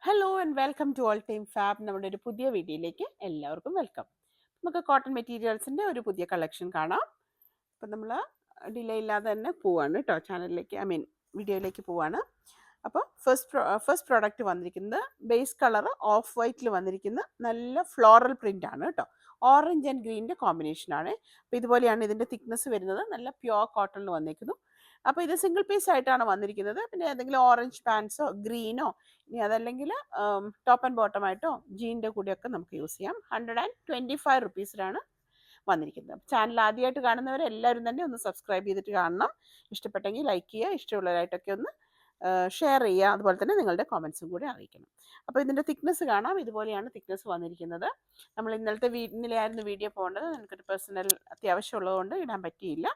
Hello and welcome to all time fab. നമ്മുടെ ഒരു പുതിയ വീഡിയോയിലേക്ക് എല്ലാവർക്കും വെൽക്കം. നമുക്ക് കോട്ടൺ മെറ്റീരിയൽസിൻ്റെ ഒരു പുതിയ കളക്ഷൻ കാണാം. അപ്പം നമ്മൾ ഡിലേ ഇല്ലാതെ തന്നെ പോവാണ് കേട്ടോ, ചാനലിലേക്ക് വീഡിയോയിലേക്ക് പോവാണ്. അപ്പോൾ ഫസ്റ്റ് പ്രോഡക്റ്റ് വന്നിരിക്കുന്നത് ബേസ് കളർ ഓഫ് വൈറ്റിൽ വന്നിരിക്കുന്ന നല്ല ഫ്ലോറൽ പ്രിൻ്റ് ആണ് കേട്ടോ. ഓറഞ്ച് ആൻഡ് ഗ്രീനിൻ്റെ കോമ്പിനേഷനാണ്. അപ്പോൾ ഇതുപോലെയാണ് ഇതിൻ്റെ തിക്നെസ് വരുന്നത്. നല്ല പ്യുവർ കോട്ടണിൽ വന്നിരിക്കുന്നു. അപ്പോൾ ഇത് സിംഗിൾ പീസ് ആയിട്ടാണ് വന്നിരിക്കുന്നത്. പിന്നെ ഏതെങ്കിലും ഓറഞ്ച് പാൻസോ ഗ്രീനോ ഇനി അതല്ലെങ്കിൽ ടോപ്പ് ആൻഡ് ബോട്ടം ആയിട്ടോ ജീൻ്റെ കൂടെയൊക്കെ നമുക്ക് യൂസ് ചെയ്യാം. 125 റുപ്പീസിലാണ് വന്നിരിക്കുന്നത്. ചാനൽ ആദ്യമായിട്ട് കാണുന്നവരെല്ലാവരും തന്നെ ഒന്ന് സബ്സ്ക്രൈബ് ചെയ്തിട്ട് കാണണം. ഇഷ്ടപ്പെട്ടെങ്കിൽ ലൈക്ക് ചെയ്യുക, ഇഷ്ടമുള്ളവരായിട്ടൊക്കെ ഒന്ന് ഷെയർ ചെയ്യുക, അതുപോലെ തന്നെ നിങ്ങളുടെ കോമെൻറ്റ്സും കൂടി അറിയിക്കണം. അപ്പോൾ ഇതിൻ്റെ തിക്നെസ് കാണാം. ഇതുപോലെയാണ് തിക്നെസ് വന്നിരിക്കുന്നത്. നമ്മൾ ഇന്നലെയായിരുന്നു വീഡിയോ പോകേണ്ടത്. എനിക്കൊരു പേഴ്സണൽ അത്യാവശ്യമുള്ളതുകൊണ്ട് ഇടാൻ പറ്റിയില്ല.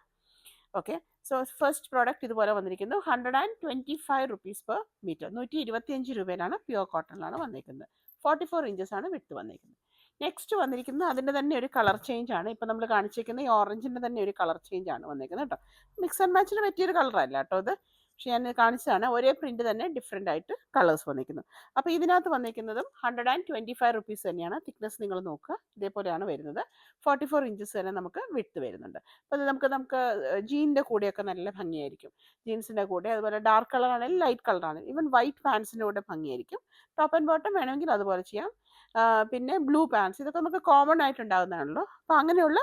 ഓക്കെ, സോ ഫസ്റ്റ് പ്രോഡക്റ്റ് ഇതുപോലെ വന്നിരിക്കുന്നു. 125 റുപ്പീസ് പെർ മീറ്റർ. 125 രൂപയിലാണ് പ്യുവർ കോട്ടണിലാണ് വന്നിരിക്കുന്നത്. 44 ഇഞ്ചസ് ആണ് വിട്ട് വന്നിരിക്കുന്നത്. നെക്സ്റ്റ് വന്നിരിക്കുന്നത് അതിൻ്റെ തന്നെ ഒരു കളർ ചേഞ്ച് ആണ്. ഇപ്പോൾ നമ്മൾ കാണിച്ചിരിക്കുന്ന ഈ ഓറഞ്ചിൻ്റെ തന്നെ ഒരു കളർ ചേഞ്ച് ആണ് വന്നിരിക്കുന്നത് കേട്ടോ. മിക്സ് ആൻഡ് മാച്ചിന് പറ്റിയൊരു കളറല്ല കേട്ടോ ഇത്, പക്ഷേ ഞാൻ കാണിച്ചതാണ്. ഒരേ പ്രിൻ്റ് തന്നെ ഡിഫറെൻ്റ് ആയിട്ട് കളേഴ്സ് വന്നിരിക്കുന്നു. അപ്പോൾ ഇതിനകത്ത് വന്നിരിക്കുന്നതും 125 റുപ്പീസ് തന്നെയാണ്. തിക്നെസ് നിങ്ങൾ നോക്കുക, ഇതേപോലെയാണ് വരുന്നത്. 44 ഇഞ്ചസ് തന്നെ നമുക്ക് വിട്ട് വരുന്നുണ്ട്. അപ്പോൾ ഇത് നമുക്ക് ജീനിൻ്റെ കൂടെയൊക്കെ നല്ല ഭംഗിയായിരിക്കും. ജീൻസിൻ്റെ കൂടെ അതുപോലെ ഡാർക്ക് കളറാണെങ്കിൽ ലൈറ്റ് കളറാണെങ്കിൽ ഈവൻ വൈറ്റ് പാൻസിൻ്റെ കൂടെ ഭംഗിയായിരിക്കും. ടോപ്പ് ആൻഡ് ബോട്ടം വേണമെങ്കിൽ അതുപോലെ ചെയ്യാം. പിന്നെ ബ്ലൂ പാൻസ്, ഇതൊക്കെ നമുക്ക് കോമൺ ആയിട്ടുണ്ടാകുന്നതാണല്ലോ. അപ്പോൾ അങ്ങനെയുള്ള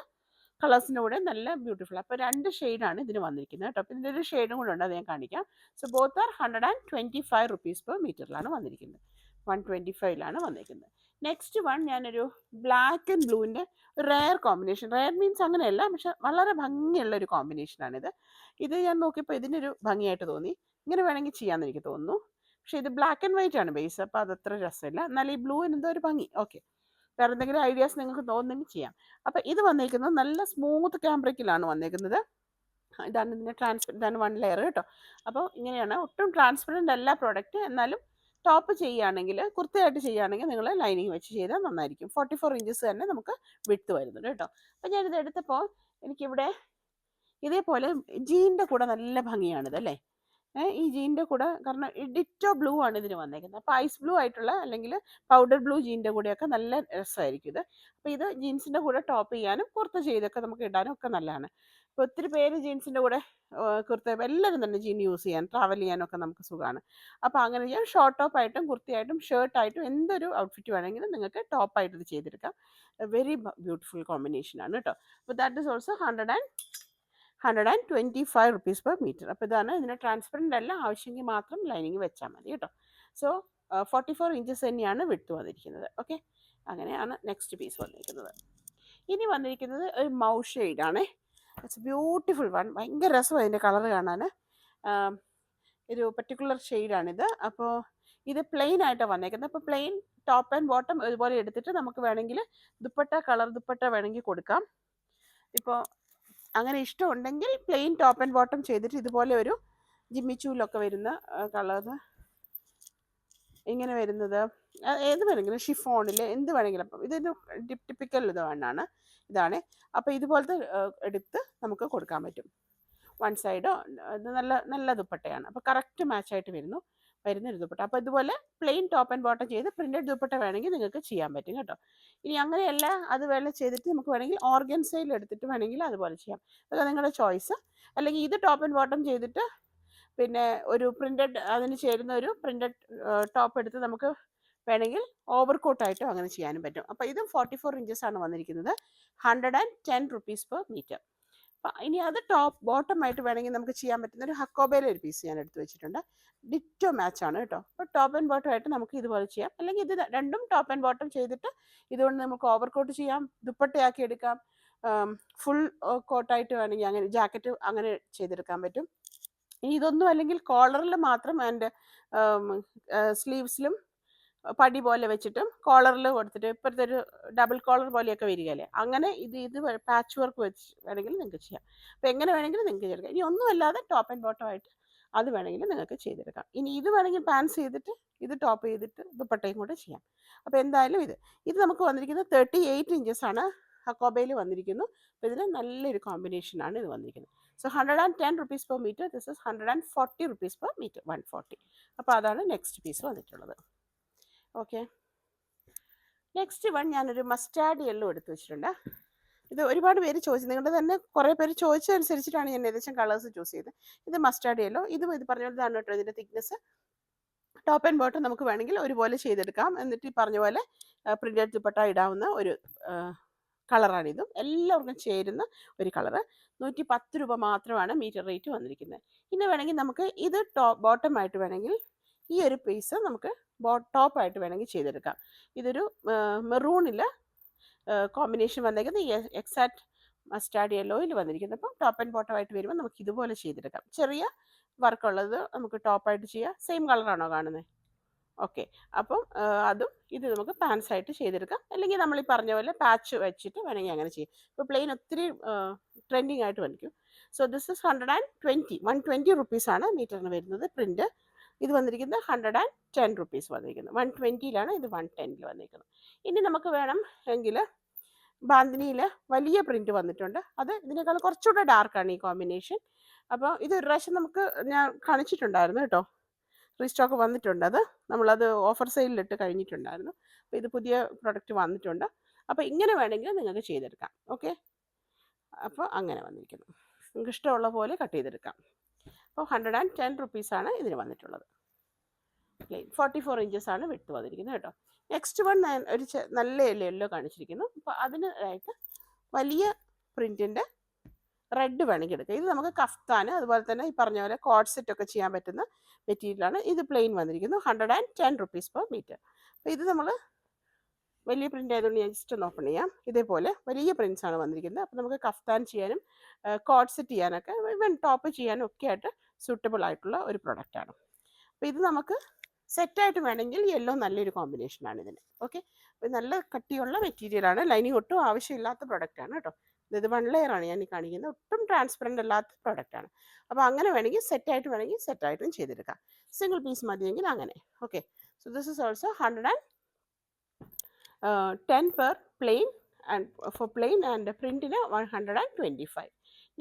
കളേഴ്സിൻ്റെ കൂടെ നല്ല ബ്യൂട്ടിഫുൾ. അപ്പോൾ 2 ഷെയ്ഡാണ് ഇതിന് വന്നിരിക്കുന്നത് കേട്ടോ. അപ്പോൾ ഇതിൻ്റെ ഒരു ഷെയ്ഡും കൂടെ ഉണ്ട്, അത് ഞാൻ കാണിക്കാം. So both are 125 rupees per മീറ്ററിലാണ് വന്നിരിക്കുന്നത്. 125ലാണ് വന്നിരിക്കുന്നത്. നെക്സ്റ്റ് വൺ ഞാനൊരു ബ്ലാക്ക് ആൻഡ് ബ്ലൂവിൻ്റെ റെയർ കോമ്പിനേഷൻ. റെയർ മീൻസ് അങ്ങനെയല്ല, പക്ഷെ വളരെ ഭംഗിയുള്ള ഒരു കോമ്പിനേഷനാണിത്. ഇത് ഞാൻ നോക്കിയപ്പോൾ ഇതിനൊരു ഭംഗിയായിട്ട് തോന്നി. ഇങ്ങനെ വേണമെങ്കിൽ ചെയ്യാമെന്ന് എനിക്ക് തോന്നുന്നു. പക്ഷേ ഇത് ബ്ലാക്ക് ആൻഡ് വൈറ്റ് ആണ് ബേസ്, അപ്പോൾ അതത്ര രസമില്ല. എന്നാൽ ഈ ബ്ലൂവിന് എന്തോ ഒരു ഭംഗി. ഓക്കെ, വേറെ എന്തെങ്കിലും ഐഡിയാസ് നിങ്ങൾക്ക് തോന്നുന്നെങ്കിൽ ചെയ്യാം. അപ്പോൾ ഇത് വന്നിരിക്കുന്നത് നല്ല സ്മൂത്ത് ക്യാമ്പ്രിക്കിലാണ് വന്നിരിക്കുന്നത്. ഇതാണ് ഇതിൻ്റെ ഇതാണ് 1 ലെയർ കേട്ടോ. അപ്പോൾ ഇങ്ങനെയാണ്, ഒട്ടും ട്രാൻസ്പെറൻ്റ് അല്ല പ്രോഡക്റ്റ്. എന്നാലും ടോപ്പ് ചെയ്യുകയാണെങ്കിൽ, കുർത്തയായിട്ട് ചെയ്യുകയാണെങ്കിൽ നിങ്ങൾ ലൈനിങ് വെച്ച് ചെയ്താൽ നന്നായിരിക്കും. 44 ഇഞ്ചസ് തന്നെ നമുക്ക് വിട്ട് വരുന്നുണ്ട് കേട്ടോ. അപ്പോൾ ഞാനിത് എടുത്തപ്പോൾ എനിക്കിവിടെ ഇതേപോലെ ജീൻ്റെ കൂടെ നല്ല ഭംഗിയാണിത് അല്ലേ. ഈ ജീൻ്റെ കൂടെ, കാരണം ഡിറ്റോ ബ്ലൂ ആണ് ഇതിന് വന്നേക്കുന്നത്. അപ്പോൾ ഐസ് ബ്ലൂ ആയിട്ടുള്ള അല്ലെങ്കിൽ പൗഡർ ബ്ലൂ ജീൻ്റെ കൂടെയൊക്കെ നല്ല രസമായിരിക്കും ഇത്. അപ്പോൾ ഇത് ജീൻസിൻ്റെ കൂടെ ടോപ്പ് ചെയ്യാനും കുർത്ത ചെയ്തൊക്കെ നമുക്ക് ഇടാനും ഒക്കെ നല്ലതാണ്. അപ്പോൾ ഒത്തിരി പേര് ജീൻസിൻ്റെ കൂടെ കുർത്ത, എല്ലാവരും തന്നെ ജീൻ യൂസ് ചെയ്യാൻ, ട്രാവൽ ചെയ്യാനൊക്കെ നമുക്ക് സുഖമാണ്. അപ്പോൾ അങ്ങനെ ചെയ്യാം. ഷോർട്ട് ടോപ്പായിട്ടും കുർത്തിയായിട്ടും ഷർട്ടായിട്ടും എന്തൊരു ഔട്ട്ഫിറ്റ് വേണമെങ്കിലും നിങ്ങൾക്ക് ടോപ്പായിട്ട് ഇത് ചെയ്തെടുക്കാം. വെരി ബ്യൂട്ടിഫുൾ കോമ്പിനേഷനാണ് കേട്ടോ. അപ്പോൾ that is also 125 rupees per metre. അപ്പോൾ ഇതാണ്, ഇതിന് ട്രാൻസ്പെറൻ്റ് അല്ല, ആവശ്യമെങ്കിൽ മാത്രം ലൈനിങ് വെച്ചാൽ മതി കേട്ടോ. സോ 44 ഇഞ്ചസ് തന്നെയാണ് വിട്ട് വന്നിരിക്കുന്നത്. ഓക്കെ, അങ്ങനെയാണ് നെക്സ്റ്റ് പീസ് വന്നിരിക്കുന്നത്. ഇനി വന്നിരിക്കുന്നത് ഒരു മൗ ഷെയ്ഡാണ്. It's beautiful one. ഭയങ്കര രസമാണ് അതിൻ്റെ കളർ കാണാൻ. ഒരു പർട്ടിക്കുലർ ഷെയ്ഡാണിത്. അപ്പോൾ ഇത് പ്ലെയിൻ ആയിട്ടാണ് വന്നേക്കുന്നത്. അപ്പോൾ പ്ലെയിൻ ടോപ്പ് ആൻഡ് ബോട്ടം ഇതുപോലെ എടുത്തിട്ട് നമുക്ക് വേണമെങ്കിൽ കളർ ദുപ്പട്ട വേണമെങ്കിൽ കൊടുക്കാം. ഇപ്പോൾ അങ്ങനെ ഇഷ്ടമുണ്ടെങ്കിൽ പ്ലെയിൻ ടോപ്പ് ആൻഡ് ബോട്ടം ചെയ്തിട്ട് ഇതുപോലെ ഒരു ജിമ്മിച്ചൂലൊക്കെ വരുന്ന കളർ ഇങ്ങനെ വരുന്നത് ഏത് വേണമെങ്കിലും, ഷിഫോണിൽ എന്ത് വേണമെങ്കിലും. അപ്പം ഇതൊരു ടിപ്പിക്കൽ ഇതാണ്. അപ്പോൾ ഇതുപോലത്തെ എടുത്ത് നമുക്ക് കൊടുക്കാൻ പറ്റും. വൺ സൈഡോ ഇത് നല്ല ദുപ്പട്ടയാണ്. അപ്പോൾ കറക്റ്റ് മാച്ചായിട്ട് വരുന്നൊരു ദുപ്പട്ട. അപ്പോൾ ഇതുപോലെ പ്ലെയിൻ ടോപ്പ് ആൻഡ് ബോട്ടം ചെയ്ത് പ്രിൻറ്റഡ് ദുപ്പട്ട വേണമെങ്കിൽ നിങ്ങൾക്ക് ചെയ്യാൻ പറ്റും കേട്ടോ. ഇനി അങ്ങനെയല്ല, അത് ചെയ്തിട്ട് നമുക്ക് വേണമെങ്കിൽ ഓർഗൻസയിൽ എടുത്തിട്ട് വേണമെങ്കിൽ അതുപോലെ ചെയ്യാം. അതൊക്കെ നിങ്ങളുടെ ചോയ്സ്. അല്ലെങ്കിൽ ഇത് ടോപ്പ് ആൻഡ് ബോട്ടം ചെയ്തിട്ട് പിന്നെ ഒരു പ്രിൻറ്റഡ്, അതിന് ചേരുന്ന ഒരു പ്രിൻറ്റഡ് ടോപ്പ് എടുത്ത് നമുക്ക് വേണമെങ്കിൽ ഓവർ കോട്ടായിട്ടോ അങ്ങനെ ചെയ്യാനും പറ്റും. അപ്പോൾ ഇതും 44 ഇഞ്ചസ് ആണ് വന്നിരിക്കുന്നത്. 110 റുപ്പീസ് പെർ മീറ്റർ. ഇനി അത് ബോട്ടം ആയിട്ട് വേണമെങ്കിൽ നമുക്ക് ചെയ്യാൻ പറ്റുന്ന ഒരു ഹക്കോബയിലെ ഒരു പീസ് ഞാൻ എടുത്ത് വെച്ചിട്ടുണ്ട്. ഡിറ്റോ മാച്ചാണ് കേട്ടോ. അപ്പോൾ ടോപ്പ് ആൻഡ് ബോട്ടം ആയിട്ട് നമുക്ക് ഇതുപോലെ ചെയ്യാം. അല്ലെങ്കിൽ ഇത് രണ്ടും ടോപ്പ് ആൻഡ് ബോട്ടം ചെയ്തിട്ട് ഇതുകൊണ്ട് നമുക്ക് ഓവർ കോട്ട് ചെയ്യാം, ദുപ്പട്ടയാക്കി എടുക്കാം. ഫുൾ കോട്ടായിട്ട് വേണമെങ്കിൽ അങ്ങനെ ജാക്കറ്റ് അങ്ങനെ ചെയ്തെടുക്കാൻ പറ്റും. ഇനി ഇതൊന്നും അല്ലെങ്കിൽ കോളറിൽ മാത്രം ആൻഡ് സ്ലീവ്സിലും പടി പോലെ വെച്ചിട്ടും കോളറിൽ കൊടുത്തിട്ട് ഇപ്പോഴത്തെ ഒരു ഡബിൾ കോളർ പോലെയൊക്കെ വരികയല്ലേ, അങ്ങനെ ഇത് പാച്ച് വർക്ക് വെച്ച് വേണമെങ്കിൽ നിങ്ങൾക്ക് ചെയ്യാം. അപ്പോൾ എങ്ങനെ വേണമെങ്കിലും നിങ്ങൾക്ക് ചെയ്തെടുക്കാം. ഇനി ഒന്നുമല്ലാതെ ടോപ്പ് ആൻഡ് ബോട്ടം ആയിട്ട് അത് വേണമെങ്കിൽ നിങ്ങൾക്ക് ചെയ്തെടുക്കാം. ഇനി ഇത് വേണമെങ്കിൽ പാൻസ് ചെയ്തിട്ട് ഇത് ടോപ്പ് ചെയ്തിട്ട് ദുപ്പട്ടയും കൂടെ ചെയ്യാം. അപ്പോൾ എന്തായാലും ഇത് നമുക്ക് വന്നിരിക്കുന്നത് 38 ഇഞ്ചസ് ആണ് ഹക്കോബയിൽ വന്നിരിക്കുന്നു. അപ്പോൾ ഇതിന് നല്ലൊരു കോമ്പിനേഷനാണ് ഇത് വന്നിരിക്കുന്നത്. So 110 rupees per metre. This is 140 rupees per metre, 140. അപ്പോൾ അതാണ് നെക്സ്റ്റ് പീസ് വന്നിട്ടുള്ളത്. ഓക്കെ, നെക്സ്റ്റ് വൺ ഞാനൊരു മസ്റ്റാർഡ് യെല്ലോ എടുത്ത് വെച്ചിട്ടുണ്ട്. ഇത് ഒരുപാട് പേര് ചോദിച്ചു, നിങ്ങളുടെ തന്നെ കുറേ പേര് ചോദിച്ചതനുസരിച്ചിട്ടാണ് ഞാൻ ഏകദേശം കളേഴ്സ് ചൂസ് ചെയ്തത്. ഇത് മസ്റ്റാർഡ് യെല്ലോ. ഇത് പറഞ്ഞ പോലെ ഇതാണ് കേട്ടോ ഇതിൻ്റെ തിക്നെസ്. ടോപ്പ് ആൻഡ് ബോട്ടം നമുക്ക് വേണമെങ്കിൽ ഒരുപോലെ ചെയ്തെടുക്കാം. എന്നിട്ട് ഈ പറഞ്ഞ പോലെ പ്രിന്റഡ് ദുപ്പട്ട ഇടാവുന്ന ഒരു കളറാണിതും. എല്ലാവർക്കും ചേരുന്ന ഒരു കളറ്. 110 രൂപ മാത്രമാണ് മീറ്റർ റേറ്റ് വന്നിരിക്കുന്നത്. ഇനി വേണമെങ്കിൽ നമുക്ക് ഇത് ബോട്ടമായിട്ട് വേണമെങ്കിൽ ഈ ഒരു പീസ് നമുക്ക് ടോപ്പായിട്ട് വേണമെങ്കിൽ ചെയ്തെടുക്കാം. ഇതൊരു മെറൂണിൽ കോമ്പിനേഷൻ വന്നേക്കുന്നത് ഈ എക്സാക്ട് മസ്റ്റാർഡ് യെല്ലോയിൽ വന്നിരിക്കുന്നത്. അപ്പം ടോപ്പ് ആൻഡ് ബോട്ടമായിട്ട് വരുമ്പോൾ നമുക്ക് ഇതുപോലെ ചെയ്തെടുക്കാം. ചെറിയ വർക്കുള്ളത് നമുക്ക് ടോപ്പായിട്ട് ചെയ്യാം. സെയിം കളറാണോ കാണുന്നത്? ഓക്കെ, അപ്പം അതും ഇത് നമുക്ക് പാൻസ് ആയിട്ട് ചെയ്തെടുക്കാം. അല്ലെങ്കിൽ നമ്മൾ ഈ പറഞ്ഞ പോലെ പാച്ച് വെച്ചിട്ട് വേണമെങ്കിൽ അങ്ങനെ ചെയ്യും. ഇപ്പോൾ പ്ലെയിൻ ഒത്തിരി ട്രെൻഡിങ് ആയിട്ട് വന്നിരിക്കും. സോ ദിസ് ഇസ് 120 റുപ്പീസാണ് മീറ്ററിന് വരുന്നത് പ്രിൻറ്റ്. ഇത് വന്നിരിക്കുന്നത് 110 റുപ്പീസ് വന്നിരിക്കുന്നത്. 120യിലാണ്, ഇത് 110ൽ വന്നിരിക്കുന്നത്. ഇനി നമുക്ക് വേണം എങ്കിൽ ബാന്തിനിയിൽ വലിയ പ്രിൻറ്റ് വന്നിട്ടുണ്ട്. അത് ഇതിനേക്കാൾ കുറച്ചുകൂടെ ഡാർക്കാണ് ഈ കോമ്പിനേഷൻ. അപ്പോൾ ഇത് ഒരു പ്രാവശ്യം നമുക്ക് ഞാൻ കാണിച്ചിട്ടുണ്ടായിരുന്നു കേട്ടോ, റീസ്റ്റോക്ക് വന്നിട്ടുണ്ട്. അത് നമ്മളത് ഓഫർ സെയിലിലിട്ട് കഴിഞ്ഞിട്ടുണ്ടായിരുന്നു. അപ്പോൾ ഇത് പുതിയ പ്രൊഡക്റ്റ് വന്നിട്ടുണ്ട്. അപ്പോൾ ഇങ്ങനെ വേണമെങ്കിൽ നിങ്ങൾക്ക് ചെയ്തെടുക്കാം. ഓക്കെ, അപ്പോൾ അങ്ങനെ വന്നിരിക്കുന്നു. നിങ്ങൾക്ക് ഇഷ്ടമുള്ള പോലെ കട്ട് ചെയ്തെടുക്കാം. അപ്പോൾ 110 റുപ്പീസാണ് ഇതിന് വന്നിട്ടുള്ളത്. പ്ലെയിൻ 44 ഇഞ്ചസാണ് വിട്ട് വന്നിരിക്കുന്നത് കേട്ടോ. നെക്സ്റ്റ് വൺ ഞാൻ ഒരു നല്ല യെല്ലോ കാണിച്ചിരിക്കുന്നു. അപ്പോൾ അതിനായിട്ട് വലിയ പ്രിൻറ്റിൻ്റെ റെഡ് വേണമെങ്കിൽ എടുക്കുക. ഇത് നമുക്ക് കഫ്താൻ, അതുപോലെ തന്നെ ഈ പറഞ്ഞ പോലെ കോഡ് സെറ്റ് ഒക്കെ ചെയ്യാൻ പറ്റുന്ന മെറ്റീരിയലാണ്. ഇത് പ്ലെയിൻ വന്നിരിക്കുന്നു 110 റുപ്പീസ് പെർ മീറ്റർ. അപ്പോൾ ഇത് നമ്മൾ വലിയ പ്രിൻ്റ് ആയതുകൊണ്ട് ഞാൻ ജസ്റ്റ് ഒന്ന് ഓപ്പൺ ചെയ്യാം. ഇതേപോലെ വലിയ പ്രിൻറ്റ്സാണ് വന്നിരിക്കുന്നത്. അപ്പോൾ നമുക്ക് കഫ്താൻ ചെയ്യാനും കോഡ് സെറ്റ് ചെയ്യാനൊക്കെ ഇവൻ ടോപ്പ് ചെയ്യാനും ഒക്കെ ആയിട്ട് സൂട്ടബിൾ ആയിട്ടുള്ള ഒരു പ്രൊഡക്റ്റാണ്. അപ്പോൾ ഇത് നമുക്ക് സെറ്റായിട്ട് വേണമെങ്കിൽ യെല്ലോ നല്ലൊരു കോമ്പിനേഷനാണ് ഇതിന്. ഓക്കെ, അപ്പോൾ നല്ല കട്ടിയുള്ള മെറ്റീരിയലാണ്. ലൈനിങ് ഒട്ടും ആവശ്യമില്ലാത്ത പ്രൊഡക്റ്റാണ് കേട്ടോ. ഇത് 1 ലെയറാണ് ഞാൻ ഈ കാണിക്കുന്നത്. ഒട്ടും ട്രാൻസ്പെറൻ്റ് അല്ലാത്ത പ്രൊഡക്റ്റാണ്. അപ്പോൾ അങ്ങനെ വേണമെങ്കിൽ സെറ്റായിട്ട് വേണമെങ്കിൽ സെറ്റായിട്ടും ചെയ്തെടുക്കാം. സിംഗിൾ പീസ് മതിയെങ്കിൽ അങ്ങനെ. Okay, so this is also 110 per plain and for plain and പ്രിൻറ്റിന് 125.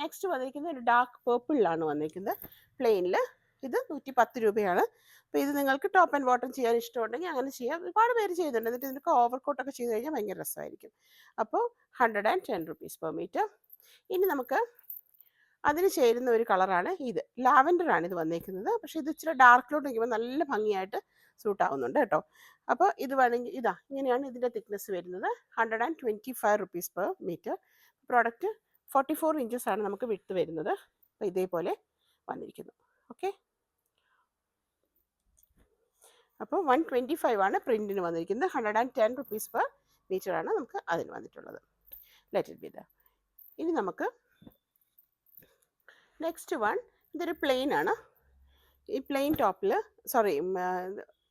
നെക്സ്റ്റ് വന്നിരിക്കുന്നത് ഒരു ഡാർക്ക് പേർപ്പിളിലാണ് വന്നിരിക്കുന്നത് പ്ലെയിനിൽ. ഇത് 110 രൂപയാണ്. അപ്പോൾ ഇത് നിങ്ങൾക്ക് ടോപ്പ് ആൻഡ് ബോട്ടം ചെയ്യാൻ ഇഷ്ടമുണ്ടെങ്കിൽ അങ്ങനെ ചെയ്യാം. ഒരുപാട് പേര് ചെയ്യുന്നുണ്ട്. എന്നിട്ട് ഇതിനൊക്കെ ഓവർകോട്ടൊക്കെ ചെയ്ത് കഴിഞ്ഞാൽ ഭയങ്കര രസമായിരിക്കും. അപ്പോൾ 110 റുപ്പീസ് പെർ മീറ്റർ. ഇനി നമുക്ക് അതിന് ചേരുന്ന ഒരു കളറാണ് ഇത്. ലാവൻഡറാണ് ഇത് വന്നേക്കുന്നത്. പക്ഷേ ഇത് ഇച്ചിരി ഡാർക്കിലോട്ട് നിൽക്കുമ്പോൾ നല്ല ഭംഗിയായിട്ട് സൂട്ടാവുന്നുണ്ട് കേട്ടോ. അപ്പോൾ ഇത് വേണമെങ്കിൽ ഇങ്ങനെയാണ് ഇതിൻ്റെ തിക്നെസ് വരുന്നത്. 125 റുപ്പീസ് പെർ മീറ്റർ. പ്രോഡക്റ്റ് 44 ഇഞ്ചസാണ് നമുക്ക് വിട്ട് വരുന്നത്. അപ്പോൾ ഇതേപോലെ വന്നിരിക്കുന്നു. ഓക്കെ, അപ്പോൾ 125 ആണ് പ്രിൻറ്റിന് വന്നിരിക്കുന്നത്. 110 റുപ്പീസ് പെർ മീറ്ററാണ് നമുക്ക് അതിന് വന്നിട്ടുള്ളത്. Let it be the. ഇനി നമുക്ക് നെക്സ്റ്റ് വൺ, ഇതൊരു പ്ലെയിൻ ആണ്. ഈ പ്ലെയിൻ ടോപ്പിൽ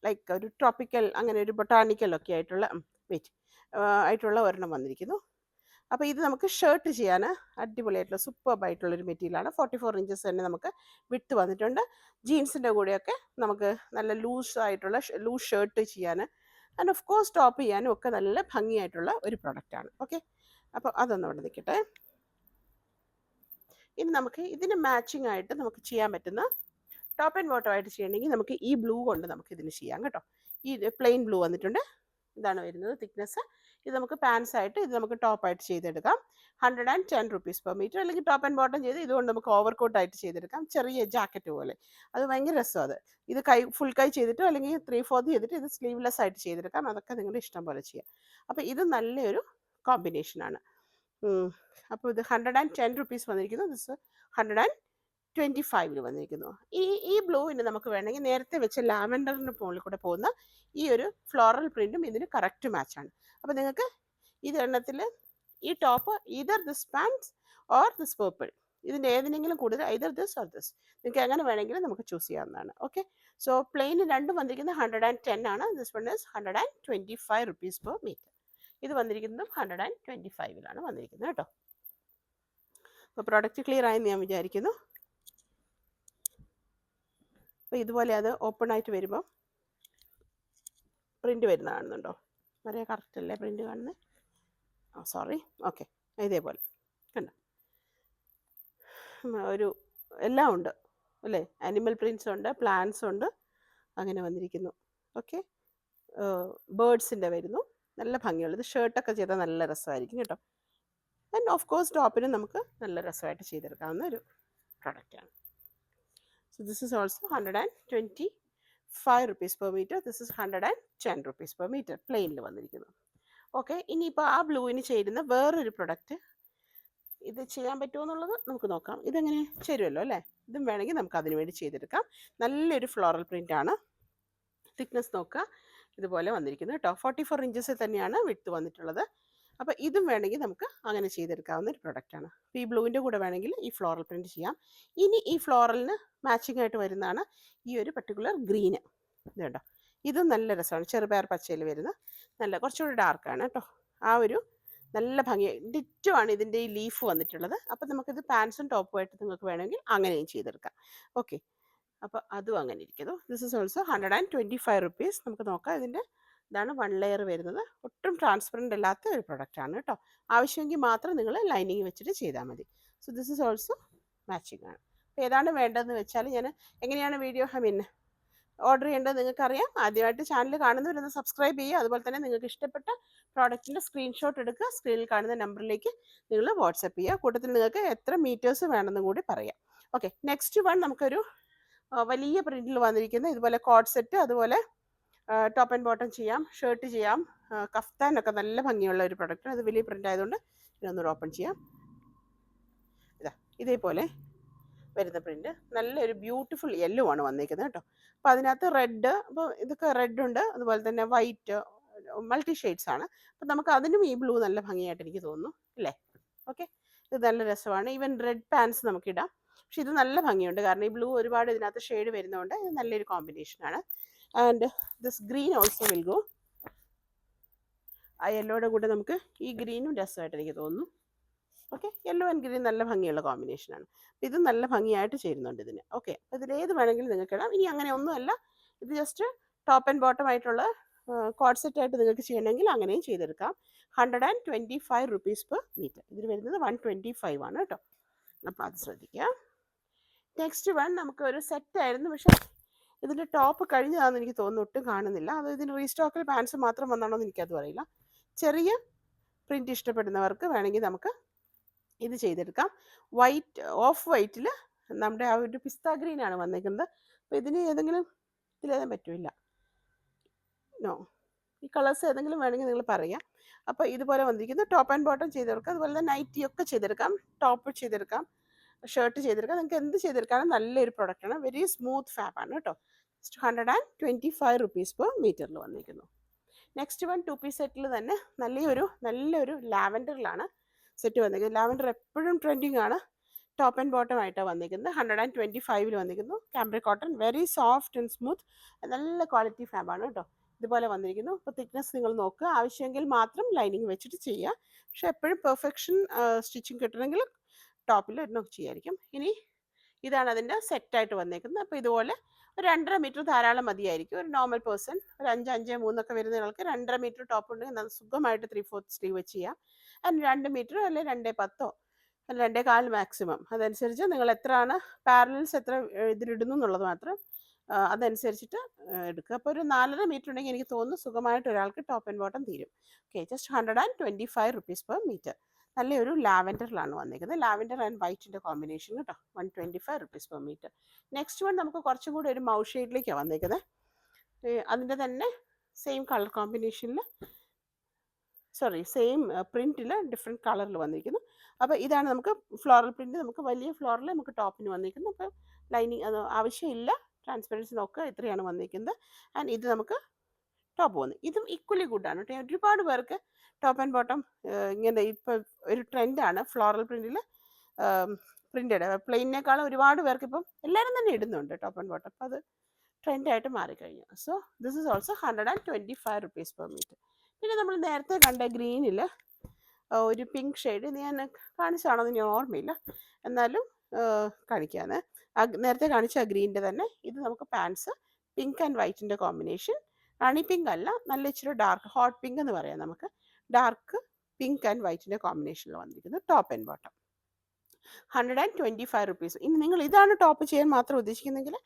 ലൈക്ക് ഒരു ട്രോപ്പിക്കൽ അങ്ങനെ ഒരു ബൊട്ടാണിക്കലൊക്കെ ആയിട്ടുള്ള ആയിട്ടുള്ള ഒരെണ്ണം വന്നിരിക്കുന്നു. അപ്പോൾ ഇത് നമുക്ക് ഷർട്ട് ചെയ്യാൻ അടിപൊളിയായിട്ടുള്ള സൂപ്പർബായിട്ടുള്ളൊരു മെറ്റീരിയലാണ്. 44 ഇഞ്ചസ് തന്നെ നമുക്ക് വിട്ട് വന്നിട്ടുണ്ട്. ജീൻസിൻ്റെ കൂടെയൊക്കെ നമുക്ക് നല്ല ലൂസ് ഷർട്ട് ചെയ്യാൻ ആൻഡ് ഓഫ് കോഴ്സ് ടോപ്പ് ചെയ്യാനും ഒക്കെ നല്ല ഭംഗിയായിട്ടുള്ള ഒരു പ്രൊഡക്റ്റാണ്. ഓക്കെ, അപ്പോൾ അതൊന്നും അവിടെ നിൽക്കട്ടെ. ഇനി നമുക്ക് ഇതിന് മാച്ചിങ് ആയിട്ട് നമുക്ക് ചെയ്യാൻ പറ്റുന്ന ടോപ്പ് ആൻഡ് ബോട്ടം ആയിട്ട് ചെയ്യണമെങ്കിൽ നമുക്ക് ഈ ബ്ലൂ കൊണ്ട് നമുക്ക് ഇതിന് ചെയ്യാം കേട്ടോ. ഈ പ്ലെയിൻ ബ്ലൂ വന്നിട്ടുണ്ട്. ഇതാണ് വരുന്നത് തിക്നെസ്. ഇത് നമുക്ക് പാൻസ് ആയിട്ട് ഇത് നമുക്ക് ടോപ്പായിട്ട് ചെയ്തെടുക്കാം. 110 റുപ്പീസ് പെർ മീറ്റർ. അല്ലെങ്കിൽ ടോപ്പ് ആൻഡ് ബോട്ടം ചെയ്ത് ഇതുകൊണ്ട് നമുക്ക് ഓവർകോട്ടായിട്ട് ചെയ്തെടുക്കാം. ചെറിയ ജാക്കറ്റ് പോലെ. അത് ഭയങ്കര രസമാണ്. അത് ഇത് ഫുൾ കൈ ചെയ്തിട്ടോ അല്ലെങ്കിൽ 3/4 ചെയ്തിട്ട് ഇത് സ്ലീവ്ലെസ് ആയിട്ട് ചെയ്തെടുക്കാം. അതൊക്കെ നിങ്ങളുടെ ഇഷ്ടം പോലെ ചെയ്യാം. അപ്പോൾ ഇത് നല്ലൊരു കോമ്പിനേഷനാണ്. അപ്പോൾ ഇത് 110 റുപ്പീസ് വന്നിരിക്കുന്നു. ദിസ് 125 വന്നിരിക്കുന്നു. ഈ ബ്ലൂവിന് നമുക്ക് വേണമെങ്കിൽ നേരത്തെ വെച്ച ലാവൻഡറിന് മുകളിൽ കൂടെ പോകുന്ന ഈ ഒരു ഫ്ലോറൽ പ്രിൻറ്റും ഇതിന് കറക്റ്റ് മാച്ചാണ്. അപ്പോൾ നിങ്ങൾക്ക് ഇതെണ്ണത്തിൽ ഈ top either this pants or this purple, ഇതിൻ്റെ ഏതിനെങ്കിലും കൂടുതൽ ഐദർ ദിസ് ഓർ ദിസ്, നിങ്ങൾക്ക് എങ്ങനെ വേണമെങ്കിലും നമുക്ക് ചൂസ് ചെയ്യാവുന്നതാണ്. ഓക്കെ, സോ പ്ലെയിന് രണ്ടും വന്നിരിക്കുന്നത് 110 ആണ്. This one is 125 rupees per metre. ഇത് വന്നിരിക്കുന്നതും 125ലാണ് വന്നിരിക്കുന്നത് കേട്ടോ. അപ്പോൾ പ്രോഡക്റ്റ് ക്ലിയർ ആയെന്ന് ഞാൻ വിചാരിക്കുന്നു. അപ്പോൾ ഇതുപോലെ അത് ഓപ്പൺ ആയിട്ട് വരുമ്പോൾ പ്രിൻ്റ് വരുന്ന കാണുന്നുണ്ടോ? വളരെ കറക്റ്റ് അല്ലേ പ്രിൻ്റ് കാണുന്നത്? സോറി. ഓക്കെ, ഇതേപോലെ കണ്ടോ. ഒരു എല്ലാം ഉണ്ട് അല്ലേ, ആനിമൽ പ്രിൻറ്റ്സ് ഉണ്ട്, പ്ലാന്റ്സ് ഉണ്ട്, അങ്ങനെ വന്നിരിക്കുന്നു. ഓക്കെ, ബേർഡ്സിൻ്റെ വരുന്നു, നല്ല ഭംഗിയുള്ളത്. ഷർട്ടൊക്കെ ചെയ്താൽ നല്ല രസമായിരിക്കും കേട്ടോ. ആൻഡ് ഓഫ് കോഴ്സ് ടോപ്പിന് നമുക്ക് നല്ല രസമായിട്ട് ചെയ്തെടുക്കാവുന്ന ഒരു പ്രൊഡക്റ്റാണ്. So this is also 125 rupees per meter. This is 110 rupees per meter പ്ലെയിനിൽ വന്നിരിക്കുന്നു. ഓക്കെ, ഇനിയിപ്പോൾ ആ ബ്ലൂവിന് ചേരുന്ന വേറൊരു പ്രൊഡക്റ്റ് ഇത് ചെയ്യാൻ പറ്റുമോ എന്നുള്ളത് നമുക്ക് നോക്കാം. ഇതെങ്ങനെ ചേരുമല്ലോ അല്ലേ, ഇതും വേണമെങ്കിൽ നമുക്ക് അതിന് വേണ്ടി ചെയ്തെടുക്കാം. നല്ലൊരു ഫ്ലോറൽ പ്രിൻ്റ് ആണ്. തിക്നെസ് നോക്കുക, ഇതുപോലെ വന്നിരിക്കുന്നു കേട്ടോ. 44 ഇഞ്ചസിൽ തന്നെയാണ് വിഡ്ത്ത് വന്നിട്ടുള്ളത്. അപ്പോൾ ഇതും വേണമെങ്കിൽ നമുക്ക് അങ്ങനെ ചെയ്തെടുക്കാവുന്ന ഒരു പ്രൊഡക്റ്റാണ്. അപ്പോൾ ഈ ബ്ലൂവിൻ്റെ കൂടെ വേണമെങ്കിൽ ഈ ഫ്ലോറൽ പ്രിൻറ്റ് ചെയ്യാം. ഇനി ഈ ഫ്ലോറലിന് മാച്ചിങ് ആയിട്ട് വരുന്നതാണ് ഈ ഒരു പർട്ടിക്കുലർ ഗ്രീന്. ഇത് കേട്ടോ, ഇതും നല്ല രസമാണ്. ചെറുപയർ പച്ചയിൽ വരുന്ന നല്ല കുറച്ചുകൂടി ഡാർക്കാണ് കേട്ടോ. ആ ഒരു നല്ല ഭംഗി ഡിറ്റോ ആണ് ഇതിൻ്റെ ഈ ലീഫ് വന്നിട്ടുള്ളത്. അപ്പോൾ നമുക്കിത് പാൻസും ടോപ്പുമായിട്ട് നിങ്ങൾക്ക് വേണമെങ്കിൽ അങ്ങനെയും ചെയ്തെടുക്കാം. ഓക്കെ, അപ്പോൾ അതും അങ്ങനെ ഇരിക്കുന്നു. This is also 125 rupees. നമുക്ക് നോക്കാം. ഇതാണ് 1 ലെയർ വരുന്നത്. ഒട്ടും ട്രാൻസ്പെറൻ്റ് അല്ലാത്ത ഒരു പ്രൊഡക്റ്റാണ് കേട്ടോ. ആവശ്യമെങ്കിൽ മാത്രം നിങ്ങൾ ലൈനിങ് വെച്ചിട്ട് ചെയ്താൽ മതി. So this is also matching ആണ്. അപ്പോൾ ഏതാണ് വേണ്ടതെന്ന് വെച്ചാൽ ഞാൻ എങ്ങനെയാണ് വീഡിയോ ഓർഡർ ചെയ്യേണ്ടത് നിങ്ങൾക്കറിയാം. ആദ്യമായിട്ട് ചാനൽ കാണുന്നവരൊന്ന് സബ്സ്ക്രൈബ് ചെയ്യുക. അതുപോലെ തന്നെ നിങ്ങൾക്ക് ഇഷ്ടപ്പെട്ട പ്രോഡക്റ്റിൻ്റെ സ്ക്രീൻഷോട്ട് എടുക്കുക, സ്ക്രീനിൽ കാണുന്ന നമ്പറിലേക്ക് നിങ്ങൾ വാട്സപ്പ് ചെയ്യുക. കൂട്ടത്തിൽ നിങ്ങൾക്ക് എത്ര മീറ്റേഴ്സ് വേണമെന്നും കൂടി പറയാം. ഓക്കെ, നെക്സ്റ്റ് വൺ നമുക്കൊരു വലിയ പ്രിൻറ്റിൽ വന്നിരിക്കുന്ന ഇതുപോലെ കോഡ് സെറ്റ്, അതുപോലെ ടോപ്പ് ആൻഡ് ബോട്ടം ചെയ്യാം, ഷർട്ട് ചെയ്യാം, കഫ്താനൊക്കെ നല്ല ഭംഗിയുള്ള ഒരു പ്രൊഡക്റ്റാണ്. അത് വലിയ പ്രിൻ്റ് ആയതുകൊണ്ട് ഇതൊന്നൂടെ ഓപ്പൺ ചെയ്യാം. ഇതേപോലെ വരുന്ന പ്രിൻ്റ് നല്ലൊരു ബ്യൂട്ടിഫുൾ യെല്ലോ ആണ് വന്നിരിക്കുന്നത് കേട്ടോ. അപ്പോൾ അതിനകത്ത് റെഡ്, അപ്പോൾ ഇതൊക്കെ റെഡ് ഉണ്ട്, അതുപോലെ തന്നെ വൈറ്റ്, മൾട്ടി ഷെയ്ഡ്സ് ആണ്. അപ്പം നമുക്ക് അതിനും ഈ ബ്ലൂ നല്ല ഭംഗിയായിട്ട് എനിക്ക് തോന്നുന്നു അല്ലേ. ഓക്കെ, ഇത് നല്ല രസമാണ്. ഈവൻ റെഡ് പാൻസ് നമുക്കിടാം. പക്ഷെ ഇത് നല്ല ഭംഗിയുണ്ട്, കാരണം ഈ ബ്ലൂ ഒരുപാട് ഇതിനകത്ത് ഷെയ്ഡ് വരുന്നതുകൊണ്ട് ഇത് നല്ലൊരു കോമ്പിനേഷനാണ്. And this green also will go. ആ യെല്ലോയുടെ കൂടെ നമുക്ക് ഈ ഗ്രീനും രസമായിട്ട് എനിക്ക് തോന്നുന്നു. ഓക്കെ, യെല്ലോ ആൻഡ് ഗ്രീൻ നല്ല ഭംഗിയുള്ള കോമ്പിനേഷനാണ്. അപ്പോൾ ഇത് നല്ല ഭംഗിയായിട്ട് ചേരുന്നുണ്ട് ഇതിന്. ഓക്കെ, അപ്പോൾ ഇതിലേത് വേണമെങ്കിലും നിങ്ങൾക്ക് ഇടാം. ഇനി അങ്ങനെ ഒന്നുമല്ല, ഇത് ജസ്റ്റ് ടോപ്പ് ആൻഡ് ബോട്ടം ആയിട്ടുള്ള കോഡ് സെറ്റ് ആയിട്ട് നിങ്ങൾക്ക് ചെയ്യണമെങ്കിൽ അങ്ങനെയും ചെയ്തെടുക്കാം. 125 rupees per meter. ഇതിന് വരുന്നത് 125 ആണ് കേട്ടോ. അപ്പോൾ അത് ശ്രദ്ധിക്കുക. നെക്സ്റ്റ് വൺ നമുക്ക് ഒരു സെറ്റായിരുന്നു, പക്ഷേ ഇതിൻ്റെ ടോപ്പ് കഴിഞ്ഞതാണെന്ന് എനിക്ക് തോന്നുന്നു, ഒട്ടും കാണുന്നില്ല. അത് ഇതിന് റീസ്റ്റോക്കിൽ പാൻസ് മാത്രം വന്നാണോ എന്ന് എനിക്കത് അറിയില്ല. ചെറിയ പ്രിൻ്റ് ഇഷ്ടപ്പെടുന്നവർക്ക് വേണമെങ്കിൽ നമുക്ക് ഇത് ചെയ്തെടുക്കാം. വൈറ്റ്, ഓഫ് വൈറ്റിൽ നമ്മുടെ ആ ഒരു പിസ്ത ഗ്രീനാണ് വന്നിരിക്കുന്നത്. അപ്പോൾ ഇതിന് ഏതെങ്കിലും ഇതിലേതാൻ പറ്റില്ല, നോ, ഈ കളേഴ്സ് ഏതെങ്കിലും വേണമെങ്കിൽ നിങ്ങൾ പറയാം. അപ്പോൾ ഇതുപോലെ വന്നിരിക്കുന്നു. ടോപ്പ് ആൻഡ് ബോട്ടം ചെയ്തെടുക്കാം, അതുപോലെ തന്നെ നൈറ്റി ഒക്കെ ചെയ്തെടുക്കാം, ടോപ്പ് ചെയ്തെടുക്കാം, ഷർട്ട് ചെയ്തെടുക്കാം. നിങ്ങൾക്ക് എന്ത് ചെയ്തെടുക്കാനും നല്ലൊരു പ്രൊഡക്റ്റാണ്. വെരി സ്മൂത്ത് ഫാബാണ് കേട്ടോ. 125 rupees per meterൽ വന്നിരിക്കുന്നു. നെക്സ്റ്റ് വൺ 2 പീസ് സെറ്റിൽ തന്നെ നല്ലൊരു ലാവൻഡറിലാണ് സെറ്റ് വന്നിരിക്കുന്നത്. ലാവൻഡർ എപ്പോഴും ട്രെൻഡിങ് ആണ്. ടോപ്പ് ആൻഡ് ബോട്ടം ആയിട്ടാണ് വന്നിരിക്കുന്നത്. 125 വന്നിരിക്കുന്നു. Cambric cotton, very soft and smooth, നല്ല ക്വാളിറ്റി ഫാബാണ് കേട്ടോ. ഇതുപോലെ വന്നിരിക്കുന്നു. അപ്പോൾ തിക്നെസ് നിങ്ങൾ നോക്കുക, ആവശ്യമെങ്കിൽ മാത്രം ലൈനിങ് വെച്ചിട്ട് ചെയ്യുക. പക്ഷെ എപ്പോഴും പെർഫെക്ഷൻ സ്റ്റിച്ചിങ് കിട്ടണമെങ്കിൽ ടോപ്പിൽ ഒരെണ്ണം ചെയ്യായിരിക്കും. ഇനി ഇതാണ് അതിൻ്റെ സെറ്റായിട്ട് വന്നേക്കുന്നത്. അപ്പോൾ ഇതുപോലെ ഒരു 2.5 മീറ്റർ ധാരാളം മതിയായിരിക്കും. ഒരു നോർമൽ പേഴ്സൺ ഒരു 5-5-3 വരുന്ന ആൾക്ക് 2.5 മീറ്റർ ടോപ്പ് ഉണ്ടെങ്കിൽ സുഖമായിട്ട് 3/4 സ്ലീവ് വെച്ച് ചെയ്യാം. അതിന് 2 മീറ്റർ അല്ലെങ്കിൽ 2.10 അല്ലെങ്കിൽ 2.25 മാക്സിമം. അതനുസരിച്ച് നിങ്ങൾ എത്രയാണ് പാരലൽസ് എത്ര ഇതിലിടുന്നു എന്നുള്ളത് മാത്രം അതനുസരിച്ചിട്ട് എടുക്കുക. അപ്പോൾ ഒരു 4.5 മീറ്റർ ഉണ്ടെങ്കിൽ എനിക്ക് തോന്നുന്നു സുഖമായിട്ട് ഒരാൾക്ക് ടോപ്പ് ആൻഡ് ബോട്ടം തീരും. Okay, just 125 rupees per meter. നല്ലൊരു ലാവൻഡറിലാണ് വന്നിരിക്കുന്നത്. ലാവൻഡർ ആൻഡ് വൈറ്റിൻ്റെ കോമ്പിനേഷൻ കേട്ടോ. 125 rupees per meter. Next one നമുക്ക് കുറച്ചും കൂടി ഒരു മൗ ഷെയ്ഡിലേക്കാണ് വന്നിരിക്കുന്നത്. അതിൻ്റെ തന്നെ സെയിം കളർ കോമ്പിനേഷനിൽ, സെയിം പ്രിൻറ്റിൽ ഡിഫറെൻറ്റ് കളറിൽ വന്നിരിക്കുന്നു. അപ്പോൾ ഇതാണ് നമുക്ക് ഫ്ലോറൽ പ്രിൻറ്റ്. നമുക്ക് വലിയ ഫ്ലോറിൽ നമുക്ക് ടോപ്പിന് വന്നിരിക്കുന്നു. അപ്പോൾ ലൈനിങ് അത് ആവശ്യമില്ല, ട്രാൻസ്പെറൻസി നോക്കുക, ഇത്രയാണ് വന്നിരിക്കുന്നത്. ആൻഡ് ഇത് നമുക്ക് ടോപ്പ് വന്നു. ഇതും ഈക്വലി ഗുഡാണ് കേട്ടോ. ഒരുപാട് പേർക്ക് ടോപ്പ് ആൻഡ് ബോട്ടം ഇങ്ങനെ ഇപ്പോൾ ഒരു ട്രെൻഡാണ് ഫ്ലോറൽ പ്രിൻറ്റിൽ പ്രിൻറ്റഡ്. പ്ലെയിനേക്കാളും ഒരുപാട് പേർക്ക് ഇപ്പം എല്ലാവരും തന്നെ ഇടുന്നുണ്ട് ടോപ്പ് ആൻഡ് ബോട്ടം. അപ്പോൾ അത് ട്രെൻഡായിട്ട് മാറിക്കഴിഞ്ഞു. So this is also 125 rupees per meter. പിന്നെ നമ്മൾ നേരത്തെ കണ്ട ഗ്രീനിൽ ഒരു പിങ്ക് ഷെയ്ഡ് ഞാൻ കാണിച്ചാണോ എന്ന് ഞാൻ ഓർമ്മയില്ല, എന്നാലും കാണിക്കാന്ന്. നേരത്തെ കാണിച്ച ആ ഗ്രീനിൻ്റെ തന്നെ ഇത് നമുക്ക് പാൻസ് പിങ്ക് ആൻഡ് വൈറ്റിൻ്റെ കോമ്പിനേഷൻ. റാണി പിങ്ക് അല്ല, നല്ല ഇച്ചിരി ഡാർക്ക് ഹോട്ട് പിങ്ക് എന്ന് പറയാം നമുക്ക്. ഡാർക്ക് പിങ്ക് ആൻഡ് വൈറ്റിൻ്റെ കോമ്പിനേഷനിൽ വന്നിരിക്കുന്നു ടോപ്പ് ആൻഡ് ബോട്ടം. 125 റുപ്പീസ്. ഇനി നിങ്ങൾ ഇതാണ് ടോപ്പ് ചെയ്യാൻ മാത്രം ഉദ്ദേശിക്കുന്നെങ്കിൽ,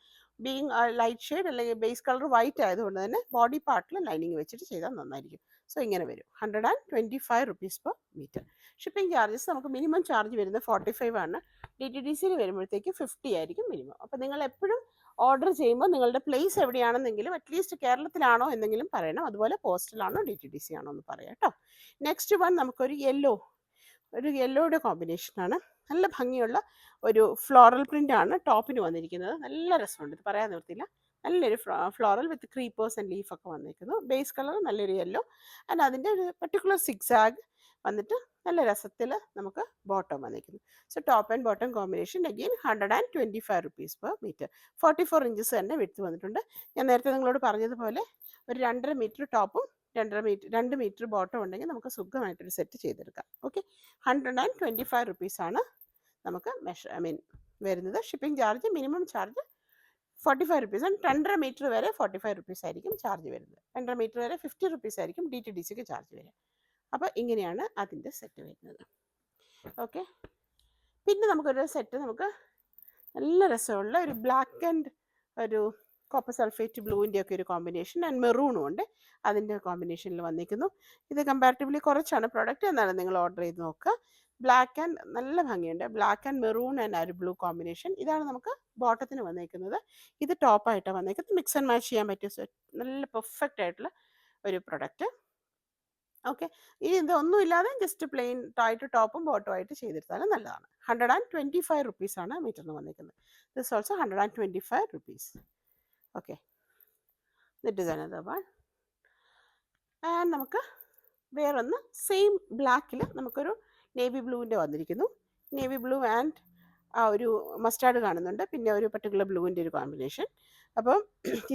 ബീങ് ലൈറ്റ് ഷെയ്ഡ് അല്ലെങ്കിൽ ബേസ് കളർ വൈറ്റ് ആയതുകൊണ്ട് തന്നെ ബോഡി പാർട്ടിൽ ലൈനിങ് വെച്ചിട്ട് ചെയ്താൽ നന്നായിരിക്കും. സോ ഇങ്ങനെ വരും 125 rupees per metre. Shipping charges നമുക്ക് മിനിമം ചാർജ് വരുന്നത് 45 ആണ്. DTDCയിൽ വരുമ്പോഴത്തേക്ക് 50 ആയിരിക്കും മിനിമം. അപ്പോൾ നിങ്ങൾ എപ്പോഴും ഓർഡർ ചെയ്യുമ്പോൾ നിങ്ങളുടെ പ്ലേസ് എവിടെയാണെന്നെങ്കിലും അറ്റ്ലീസ്റ്റ് കേരളത്തിലാണോ എന്നെങ്കിലും പറയണം. അതുപോലെ പോസ്റ്റലാണോ DTDC ആണോ എന്ന് പറയാം കേട്ടോ. നെക്സ്റ്റ് വൺ നമുക്കൊരു യെല്ലോയുടെ കോമ്പിനേഷനാണ്. നല്ല ഭംഗിയുള്ള ഒരു ഫ്ലോറൽ പ്രിൻ്റ് ആണ് ടോപ്പിന് വന്നിരിക്കുന്നത്. നല്ല രസമുണ്ട്, ഇത് പറയാൻ നിർത്തില്ല. നല്ലൊരു ഫ്ലോറൽ വിത്ത് ക്രീപ്പേഴ്സ് ആൻഡ് ലീഫൊക്കെ വന്നിരിക്കുന്നു. ബേസ് കളർ നല്ലൊരു യെല്ലോ ആൻഡ് അതിൻ്റെ ഒരു പർട്ടിക്കുലർ സിക്സാഗ് വന്നിട്ട് നല്ല രസത്തിൽ നമുക്ക് ബോട്ടം വന്നിരിക്കുന്നു. So top and bottom combination again 125 rupees per metre. 44 inches തന്നെ വിഡ്ത്ത് വന്നിട്ടുണ്ട്. ഞാൻ നേരത്തെ നിങ്ങളോട് പറഞ്ഞതുപോലെ ഒരു 2.5 മീറ്റർ ടോപ്പും 2 മീറ്റർ ബോട്ടം ഉണ്ടെങ്കിൽ നമുക്ക് സുഖമായിട്ടൊരു സെറ്റ് ചെയ്തെടുക്കാം. ഓക്കെ, 125 റുപ്പീസാണ് നമുക്ക് വരുന്നത്. Shipping charge minimum charge 45 rupees ആണ്. 2.5 മീറ്റർ വരെ 45 റുപ്പീസ് ആയിരിക്കും ചാർജ് വരുന്നത്. 2.5 മീറ്റർ വരെ 50 റുപ്പീസ് ആയിരിക്കും DTDCക്ക് ചാർജ് വരിക. അപ്പോൾ ഇങ്ങനെയാണ് അതിൻ്റെ സെറ്റ് വരുന്നത്. ഓക്കെ, പിന്നെ നമുക്കൊരു സെറ്റ് നല്ല രസമുള്ള ഒരു ബ്ലാക്ക് ആൻഡ് ഒരു കോപ്പർ സൾഫേറ്റ് ബ്ലൂവിൻ്റെ ഒക്കെ ഒരു കോമ്പിനേഷൻ ആൻഡ് മെറൂണും ഉണ്ട്. അതിൻ്റെ കോമ്പിനേഷനിൽ വന്നിരിക്കുന്നു. ഇത് കമ്പാരിറ്റീവ്ലി കുറച്ചാണ് പ്രോഡക്റ്റ്, എന്നാലും നിങ്ങൾ ഓർഡർ ചെയ്ത് നോക്കുക. ബ്ലാക്ക് ആൻഡ് നല്ല ഭംഗിയുണ്ട്. ബ്ലാക്ക് ആൻഡ് മെറൂൺ ആൻഡ് ആ ഒരു ബ്ലൂ കോമ്പിനേഷൻ. ഇതാണ് നമുക്ക് ബോട്ടത്തിന് വന്നിരിക്കുന്നത്. ഇത് ടോപ്പായിട്ടാണ് വന്നിരിക്കുന്നത്. മിക്സ് ആൻഡ് മാച്ച് ചെയ്യാൻ പറ്റിയ നല്ല പെർഫെക്റ്റ് ആയിട്ടുള്ള ഒരു പ്രൊഡക്റ്റ്. ഓക്കെ, ഇനി ഇതൊന്നും ഇല്ലാതെ ജസ്റ്റ് പ്ലെയിൻ ആയിട്ട് ടോപ്പും ബോട്ടും ആയിട്ട് ചെയ്തെടുത്താലും നല്ലതാണ്. 125 റുപ്പീസാണ് മീറ്ററിന് വന്നിരിക്കുന്നത്. This also 125 rupees. Okay, ദിറ്റ് is another one. And നമുക്ക് വേറൊന്ന് സെയിം ബ്ലാക്കിൽ നമുക്കൊരു നേവി ബ്ലൂവിൻ്റെ വന്നിരിക്കുന്നു. നേവി ബ്ലൂ ആൻഡ് ആ ഒരു മസ്റ്റാർഡ് കാണുന്നുണ്ട്, പിന്നെ ഒരു പർട്ടിക്കുലർ ബ്ലൂവിൻ്റെ ഒരു കോമ്പിനേഷൻ. അപ്പം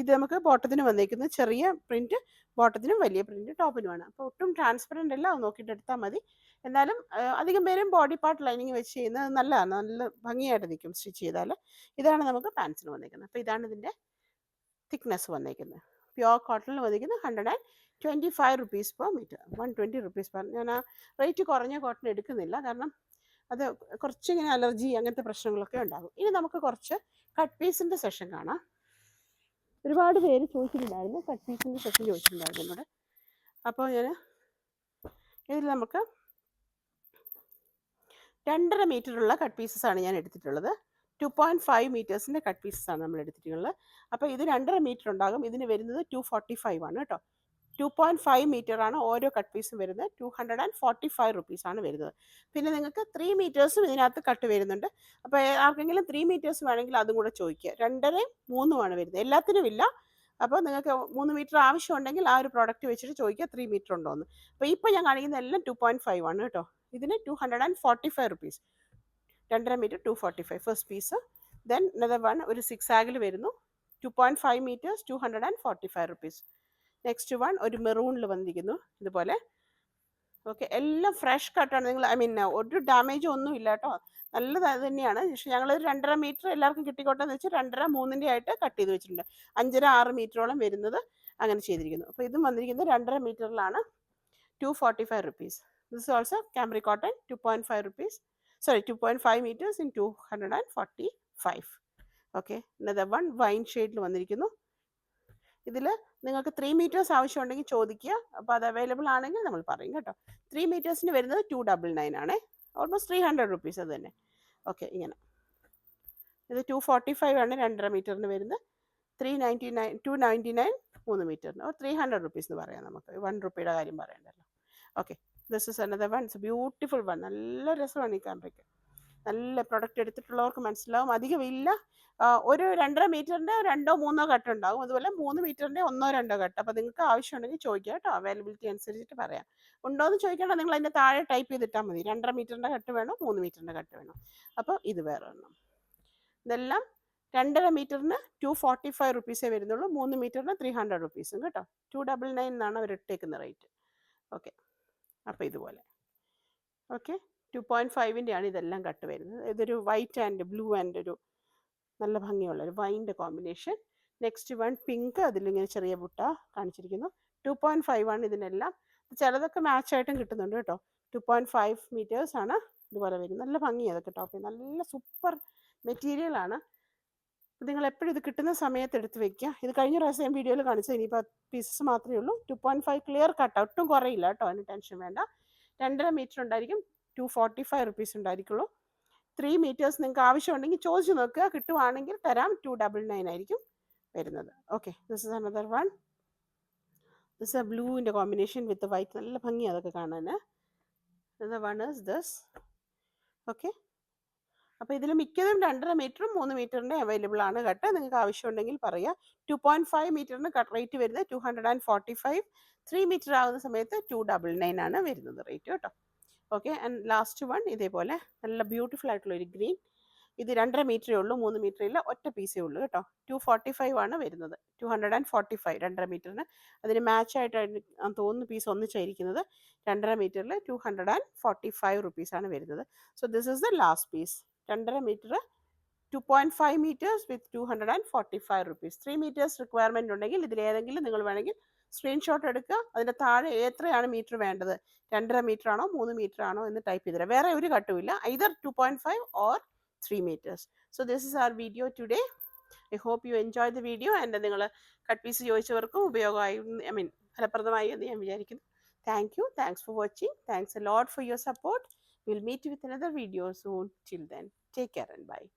ഇത് നമുക്ക് ബോട്ടത്തിന് വന്നിരിക്കുന്നത് ചെറിയ പ്രിൻറ്റ് ബോട്ടത്തിനും വലിയ പ്രിൻറ്റ് ടോപ്പിനുമാണ്. അപ്പോൾ ഒട്ടും ട്രാൻസ്പെറൻ്റ് അല്ല, അത് നോക്കിയിട്ട് എടുത്താൽ മതി. എന്നാലും അധികം പേരും ബോഡി പാർട്ട് ലൈനിങ് വെച്ച് ചെയ്യുന്നത് നല്ലതാണ്, നല്ല ഭംഗിയായിട്ട് നിൽക്കും സ്റ്റിച്ച് ചെയ്താൽ. ഇതാണ് നമുക്ക് പാൻസിന് വന്നിരിക്കുന്നത്. അപ്പോൾ ഇതാണ് ഇതിൻ്റെ തിക്നെസ് വന്നിരിക്കുന്നത്. പ്യുവർ കോട്ടണിൽ വന്നിരിക്കുന്നത് 125 rupees per metre. 120 rupees per. ഞാൻ ആ റേറ്റ് കുറഞ്ഞ കോട്ടൺ എടുക്കുന്നില്ല, കാരണം അത് കുറച്ചിങ്ങനെ അലർജി അങ്ങനത്തെ പ്രശ്നങ്ങളൊക്കെ ഉണ്ടാകും. ഇനി നമുക്ക് കുറച്ച് കട്ട് പീസിൻ്റെ സെഷൻ കാണാം. ഒരുപാട് പേര് ചോദിച്ചിട്ടുണ്ടായിരുന്നു, കട്ട് പീസിൻ്റെ സെഷൻ ചോദിച്ചിട്ടുണ്ടായിരുന്നു എന്നോട്. അപ്പോൾ ഇതിൽ നമുക്ക് 2.5 മീറ്ററുള്ള കട്ട് പീസസാണ് ഞാൻ എടുത്തിട്ടുള്ളത്. 2.5 മീറ്റേഴ്സിൻ്റെ കട്ട് പീസസാണ് നമ്മൾ എടുത്തിട്ടുള്ളത്. അപ്പോൾ ഇത് 2.5 മീറ്റർ ഉണ്ടാകും. ഇതിന് വരുന്നത് 245 ആണ് കേട്ടോ. 2.5 മീറ്ററാണ് ഓരോ കട്ട് പീസും വരുന്നത്. 245 റുപ്പീസാണ് വരുന്നത്. പിന്നെ നിങ്ങൾക്ക് 3 മീറ്റേഴ്സും ഇതിനകത്ത് കട്ട് വരുന്നുണ്ട്. അപ്പോൾ ആർക്കെങ്കിലും 3 മീറ്റേഴ്സ് വേണമെങ്കിൽ അതും കൂടെ ചോദിക്കുക. 2.5 3 വരുന്നത്, എല്ലാത്തിനും ഇല്ല. അപ്പോൾ നിങ്ങൾക്ക് 3 മീറ്റർ ആവശ്യമുണ്ടെങ്കിൽ ആ ഒരു പ്രോഡക്റ്റ് വെച്ചിട്ട് ചോദിക്കുക 3 മീറ്റർ ഉണ്ടോ എന്ന്. അപ്പോൾ ഇപ്പോൾ ഞാൻ കാണിക്കുന്ന എല്ലാം 2.5 ആണ് കേട്ടോ. ഇതിന് 245 rupees. 2.5 metre 245 first piece. Then another one ഒരു 6 ആഗിൽ വരുന്നു. 2.5 മീറ്റേഴ്സ് 245 റുപ്പീസ്. നെക്സ്റ്റ് വൺ ഒരു മെറൂണിൽ വന്നിരിക്കുന്നു ഇതുപോലെ. ഓക്കെ, എല്ലാം ഫ്രഷ് കട്ടാണ്. നിങ്ങൾ ഒരു ഡാമേജും ഒന്നും ഇല്ല കേട്ടോ, നല്ലത് അത് തന്നെയാണ്. പക്ഷേ ഞങ്ങളൊരു 2.5 മീറ്റർ എല്ലാവർക്കും കിട്ടിക്കോട്ടെ എന്ന് വെച്ച് 2.5 3 ആയിട്ട് കട്ട് ചെയ്ത് വെച്ചിട്ടുണ്ട്. 5.5 6 മീറ്ററോളം വരുന്നത് അങ്ങനെ ചെയ്തിരിക്കുന്നു. അപ്പോൾ ഇതും വന്നിരിക്കുന്നത് 2.5 മീറ്ററിലാണ്. 245 rupees. This also cambric cotton 2.5 rupees. 2.5 meters in 245. Okay, another one wine ഷെയ്ഡിൽ വന്നിരിക്കുന്നു. ഇതിൽ നിങ്ങൾക്ക് 3 മീറ്റേഴ്സ് ആവശ്യമുണ്ടെങ്കിൽ ചോദിക്കുക. അപ്പോൾ അത് അവൈലബിൾ ആണെങ്കിൽ നമ്മൾ പറയും കേട്ടോ. 3 മീറ്റേഴ്സിന് വരുന്നത് 299 ആണ്. ഓൾമോസ്റ്റ് 300 റുപ്പീസ് അത് തന്നെ. ഓക്കെ, ഇങ്ങനെ ഇത് 245 ആണ് 2.5 മീറ്ററിന് വരുന്നത്. 399 299 3 മീറ്ററിന്, 300 റുപ്പീസ് എന്ന് പറയാം നമുക്ക്. 1 റുപ്പിയുടെ കാര്യം പറയണ്ടല്ലോ. Okay, this is another one. It's beautiful one. നല്ല രസമാണ് ഈ കാംബ്രിക്. നല്ല പ്രൊഡക്റ്റ് എടുത്തിട്ടുള്ളവർക്ക് മനസ്സിലാവും. അധികമില്ല, ഒരു 2.5 മീറ്ററിൻ്റെ 2 3 കട്ട് ഉണ്ടാകും. അതുപോലെ 3 മീറ്ററിൻ്റെ 1 2 കട്ട്. അപ്പോൾ നിങ്ങൾക്ക് ആവശ്യമുണ്ടെങ്കിൽ ചോദിക്കുക കേട്ടോ, അവൈലബിലിറ്റി അനുസരിച്ചിട്ട് പറയാം. ഉണ്ടോ എന്ന് ചോദിക്കേണ്ട, നിങ്ങൾ അതിൻ്റെ താഴെ ടൈപ്പ് ചെയ്തിട്ടാൽ മതി. 2.5 മീറ്ററിൻ്റെ കട്ട് വേണോ 3 മീറ്ററിൻ്റെ കട്ട് വേണോ. അപ്പോൾ ഇത് വേറെ എണ്ണം. ഇതെല്ലാം 2.5 മീറ്ററിന് 245 റുപ്പീസേ വരുന്നുള്ളൂ. 3 മീറ്ററിന് 300 റുപ്പീസും കേട്ടോ. 299 എന്നാണ് അവർ ഇട്ടേക്കുന്ന റേറ്റ്. ഓക്കെ, അപ്പോൾ ഇതുപോലെ. ഓക്കെ, 2.5ൻ്റെ ആണ് ഇതെല്ലാം കട്ട് വരുന്നത്. ഇതൊരു വൈറ്റ് ആൻഡ് ബ്ലൂ ആൻഡ് ഒരു നല്ല ഭംഗിയുള്ള ഒരു വൈൻ്റെ കോമ്പിനേഷൻ. നെക്സ്റ്റ് വൺ പിങ്ക്, അതിലിങ്ങനെ ചെറിയ ബുട്ട കാണിച്ചിരിക്കുന്നു. 2.5 ആണ് ഇതിനെല്ലാം. ചിലതൊക്കെ മാച്ചായിട്ടും കിട്ടുന്നുണ്ട് കേട്ടോ. 2.5 മീറ്റേഴ്സ് ആണ് ഇതുപോലെ വരും. നല്ല ഭംഗിയാണ് അതൊക്കെ ടോപ്പ്. നല്ല സൂപ്പർ മെറ്റീരിയലാണ്. നിങ്ങൾ എപ്പോഴും ഇത് കിട്ടുന്ന സമയത്ത് എടുത്ത് വെക്കുക. ഇത് കഴിഞ്ഞ പ്രാവശ്യം ഞാൻ വീഡിയോയിൽ കാണിച്ചത്. ഇനിയിപ്പോൾ പീസസ് മാത്രമേ ഉള്ളൂ. 2.5 ക്ലിയർ കട്ട്, ഒട്ടും കുറയില്ല കേട്ടോ, അതിന് ടെൻഷൻ വേണ്ട. 2.5 മീറ്റർ ഉണ്ടായിരിക്കും. 245 റുപ്പീസ് ഉണ്ടായിരിക്കുള്ളൂ. 3 മീറ്റേഴ്സ് നിങ്ങൾക്ക് ആവശ്യമുണ്ടെങ്കിൽ ചോദിച്ചു നോക്കുക, കിട്ടുവാണെങ്കിൽ തരാം. 299 ആയിരിക്കും വരുന്നത്. Okay, this is another one. This a ബ്ലൂവിൻ്റെ കോമ്പിനേഷൻ വിത്ത് വൈറ്റ്. നല്ല ഭംഗിയാണ് അതൊക്കെ കാണാൻ. The one is this. Okay, അപ്പോൾ ഇതിൽ മിക്കതും 2.5 മീറ്ററും 3 മീറ്ററിൻ്റെ അവൈലബിൾ ആണ് കട്ട്. നിങ്ങൾക്ക് ആവശ്യമുണ്ടെങ്കിൽ പറയുക. 2.5 മീറ്ററിന് കട്ട് റേറ്റ് വരുന്നത് 245. 3 മീറ്റർ ആകുന്ന സമയത്ത് 299 ആണ് വരുന്നത് റേറ്റ് കേട്ടോ. ഓക്കെ, ആൻഡ് ലാസ്റ്റ് വൺ ഇതേപോലെ നല്ല ബ്യൂട്ടിഫുൾ ആയിട്ടുള്ള ഒരു ഗ്രീൻ. ഇത് 2.5 മീറ്ററേ ഉള്ളൂ, 3 മീറ്റർ ഇല്ല, ഒറ്റ പീസേ ഉള്ളൂ കേട്ടോ. 245 ആണ് വരുന്നത്. 245 2.5 മീറ്ററിന്. അതിന് മാച്ചായിട്ടാണ് തോന്നുന്നു പീസ് ഒന്നിച്ചായിരിക്കുന്നത്. 2.5 മീറ്ററിൽ 245 റുപ്പീസാണ് വരുന്നത്. So this is the last piece. 2.5 metre 2.5 metres with 245 rupees. 3 metres requirement ഉണ്ടെങ്കിൽ ഇതിലേതെങ്കിലും നിങ്ങൾ വേണമെങ്കിൽ സ്ക്രീൻഷോട്ട് എടുക്കുക. അതിൻ്റെ താഴെ എത്രയാണ് മീറ്റർ വേണ്ടത്, 2.5 മീറ്റർ ആണോ 3 മീറ്റർ ആണോ എന്ന് ടൈപ്പ് ചെയ്തിട്ട്. വേറെ ഒരു കട്ടുമില്ല, either 2.5 or 3 meters. So this is our video today. I hope you enjoyed the video and നിങ്ങൾ കട്ട് പീസ് ചോദിച്ചവർക്കും ഉപയോഗമായി, ഫലപ്രദമായി എന്ന് ഞാൻ വിചാരിക്കുന്നു. Thank you. Thanks for watching. Thanks a lot for your support. We'll meet you with another video soon. Till then, take care and bye.